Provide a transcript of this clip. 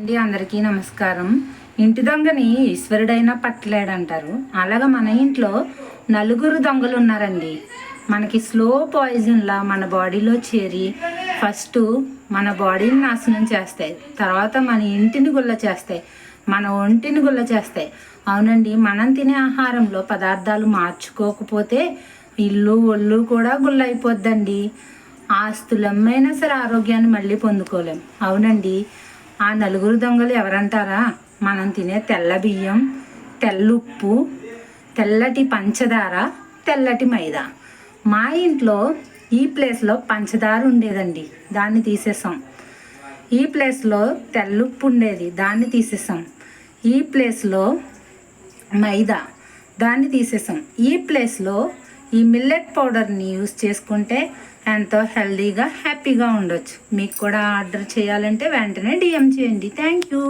అండి అందరికీ నమస్కారం. ఇంటి దొంగని ఈశ్వరుడైనా పట్టలేడంటారు. అలాగా మన ఇంట్లో నలుగురు దొంగలు ఉన్నారండి. మనకి స్లో పాయిజన్లా మన బాడీలో చేరి ఫస్ట్ మన బాడీని నాశనం చేస్తాయి, తర్వాత మన ఇంటిని గుల్ల చేస్తాయి, మన ఒంటిని గుల్ల చేస్తాయి. అవునండి, మనం తినే ఆహారంలో పదార్థాలు మార్చుకోకపోతే ఇల్లు ఒళ్ళు కూడా గుల్ల అయిపోద్దండి. ఆస్తులమ్మైనా సరే ఆరోగ్యాన్ని మళ్ళీ పొందుకోలేం. అవునండి, ఆ నలుగురు దొంగలు ఎవరంటారా? మనం తినే తెల్ల బియ్యం, తెల్లుప్పు, తెల్లటి పంచదార, తెల్లటి మైదా. మా ఇంట్లో ఈ ప్లేస్లో పంచదార ఉండేదండి, దాన్ని తీసేసాం. ఈ ప్లేస్లో తెల్లుప్పు ఉండేది, దాన్ని తీసేసాం. ఈ ప్లేస్లో మైదా, దాన్ని తీసేసాం. ఈ ప్లేస్లో ఈ మిల్లెట్ పౌడర్ని యూస్ చేసుకుంటే ఎంతో హెల్దీగా హ్యాపీగా ఉండొచ్చు. మీకు కూడా ఆర్డర్ చేయాలంటే వెంటనే DM చేయండి. Thank you.